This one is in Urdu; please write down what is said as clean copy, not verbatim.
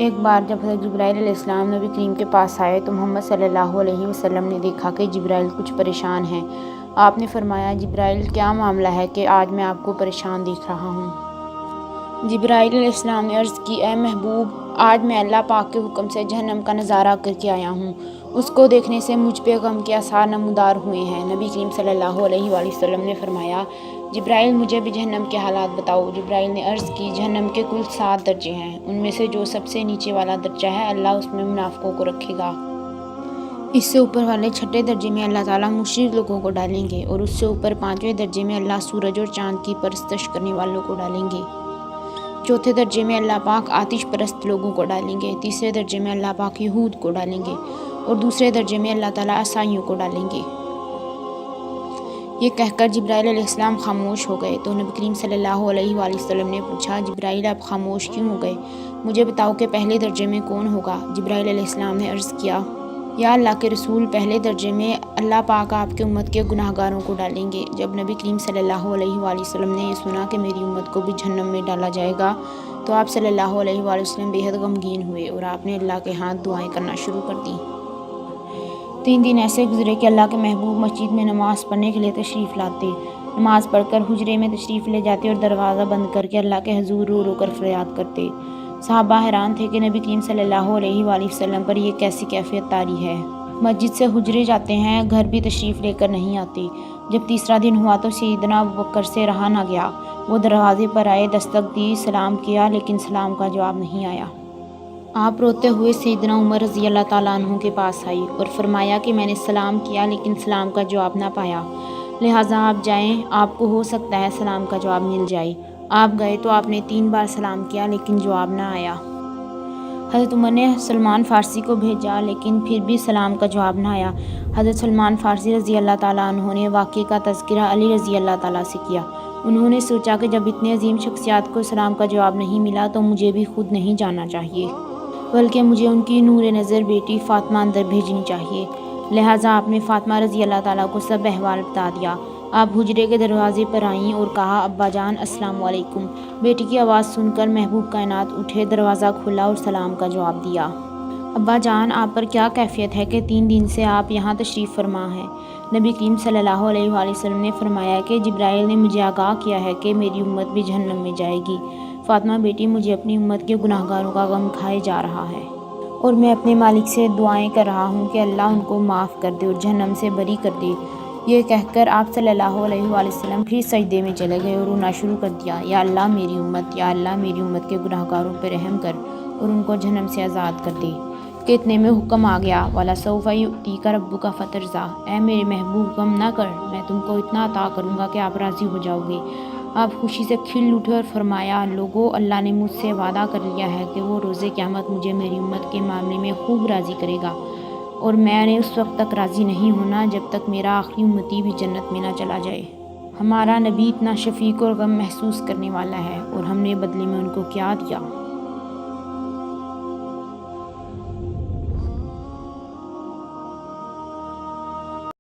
ایک بار جب حضرت جبرائیل علیہ السلام نبی کریم کے پاس آئے تو محمد صلی اللہ علیہ وسلم نے دیکھا کہ جبرائیل کچھ پریشان ہیں۔ آپ نے فرمایا، جبرائیل کیا معاملہ ہے کہ آج میں آپ کو پریشان دیکھ رہا ہوں؟ جبرائیل علیہ السلام نے عرض کی، اے محبوب، آج میں اللہ پاک کے حکم سے جہنم کا نظارہ کر کے آیا ہوں۔ اس کو دیکھنے سے مجھ پہ غم کے آثار نمودار ہوئے ہیں۔ نبی کریم صلی اللہ علیہ وآلہ وسلم نے فرمایا، جبرائیل مجھے بھی جہنم کے حالات بتاؤ۔ جبرائیل نے عرض کی، جہنم کے کل 7 درجے ہیں، ان میں سے جو سب سے نیچے والا درجہ ہے اللہ اس میں منافقوں کو رکھے گا۔ اس سے اوپر والے 6 درجے میں اللہ تعالیٰ مشرک لوگوں کو ڈالیں گے، اور اس سے اوپر 5ویں درجے میں اللہ سورج اور چاند کی پرستش کرنے والوں کو ڈالیں گے۔ 4تھے درجے میں اللہ پاک آتش پرست لوگوں کو ڈالیں گے۔ 3رے درجے میں اللہ پاک یہود کو ڈالیں گے، اور دوسرے درجے میں اللہ تعالیٰ عیسائیوں کو ڈالیں گے۔ یہ کہہ کر جبرائیل علیہ السلام خاموش ہو گئے تو نبی کریم صلی اللہ علیہ وآلہ وسلم نے پوچھا، جبرائیل آپ خاموش کیوں ہو گئے؟ مجھے بتاؤ کہ پہلے درجے میں کون ہوگا؟ جبرائیل علیہ السلام نے عرض کیا، یا اللہ کے رسول، پہلے درجے میں اللہ پاک آپ کے امت کے گناہ گاروں کو ڈالیں گے۔ جب نبی کریم صلی اللہ علیہ وآلہ وسلم نے یہ سنا کہ میری امت کو بھی جہنم میں ڈالا جائے گا تو آپ صلی اللہ علیہ وآلہ وسلم بے حد غمگین ہوئے، اور آپ نے اللہ کے ہاں دعائیں کرنا شروع کر دیں۔ 3 دن ایسے گزرے کہ اللہ کے محبوب مسجد میں نماز پڑھنے کے لیے تشریف لاتے، نماز پڑھ کر حجرے میں تشریف لے جاتے اور دروازہ بند کر کے اللہ کے حضور رو رو کر فریاد کرتے۔ صحابہ حیران تھے کہ نبی کریم صلی اللہ علیہ وآلہ وسلم پر یہ کیسی کیفیت طاری ہے، مسجد سے حجرے جاتے ہیں، گھر بھی تشریف لے کر نہیں آتے۔ جب تیسرا دن ہوا تو سیدنا ابوبکر سے رہا نہ گیا، وہ دروازے پر آئے، دستک دی، سلام کیا، لیکن سلام کا جواب نہیں آیا۔ آپ روتے ہوئے سیدنا عمر رضی اللہ تعالیٰ عنہ کے پاس آئی اور فرمایا کہ میں نے سلام کیا لیکن سلام کا جواب نہ پایا، لہٰذا آپ جائیں، آپ کو ہو سکتا ہے سلام کا جواب مل جائے۔ آپ گئے تو آپ نے 3 بار سلام کیا لیکن جواب نہ آیا۔ حضرت عمر نے سلمان فارسی کو بھیجا لیکن پھر بھی سلام کا جواب نہ آیا۔ حضرت سلمان فارسی رضی اللہ تعالیٰ عنہ نے واقعے کا تذکرہ علی رضی اللہ تعالیٰ سے کیا۔ انہوں نے سوچا کہ جب اتنے عظیم شخصیات کو سلام کا جواب نہیں ملا تو مجھے بھی خود نہیں جانا چاہیے، بلکہ مجھے ان کی نور نظر بیٹی فاطمہ اندر بھیجنی چاہیے۔ لہٰذا آپ نے فاطمہ رضی اللہ تعالیٰ کو سب احوال بتا دیا۔ آپ حجرے کے دروازے پر آئیں اور کہا، ابا جان السلام علیکم۔ بیٹی کی آواز سن کر محبوب کائنات اٹھے، دروازہ کھولا اور سلام کا جواب دیا۔ ابا جان، آپ پر کیا کیفیت ہے کہ 3 دن سے آپ یہاں تشریف فرما ہیں؟ نبی کریم صلی اللہ علیہ وآلہ وسلم نے فرمایا کہ جبرائیل نے مجھے آگاہ کیا ہے کہ میری امت بھی جہنم میں جائے گی۔ فاطمہ بیٹی، مجھے اپنی امت کے گناہ گاروں کا غم کھائے جا رہا ہے، اور میں اپنے مالک سے دعائیں کر رہا ہوں کہ اللہ ان کو معاف کر دے اور جہنم سے بری کر دے۔ یہ کہہ کر آپ صلی اللہ علیہ وآلہ وسلم پھر سجدے میں چلے گئے اور رونا شروع کر دیا، یا اللہ میری امت، یا اللہ میری امت کے گناہ گاروں پر رحم کر اور ان کو جہنم سے آزاد کر دے۔ کہ اتنے میں حکم آ گیا، وَلَسَوْفَ يُؤْتِيكَ رَبُّكَ فَتَرْضَىٰ، اے میرے محبوب غم نہ کر، میں تم کو اتنا عطا کروں گا کہ آپ راضی ہو جاؤ گے۔ آپ خوشی سے کھل اٹھے اور فرمایا، لوگو، اللہ نے مجھ سے وعدہ کر لیا ہے کہ وہ روز قیامت مجھے میری امت کے معاملے میں خوب راضی کرے گا، اور میں نے اس وقت تک راضی نہیں ہونا جب تک میرا آخری امتی بھی جنت میں نہ چلا جائے۔ ہمارا نبی اتنا شفیق اور غم محسوس کرنے والا ہے، اور ہم نے بدلے میں ان کو کیا دیا؟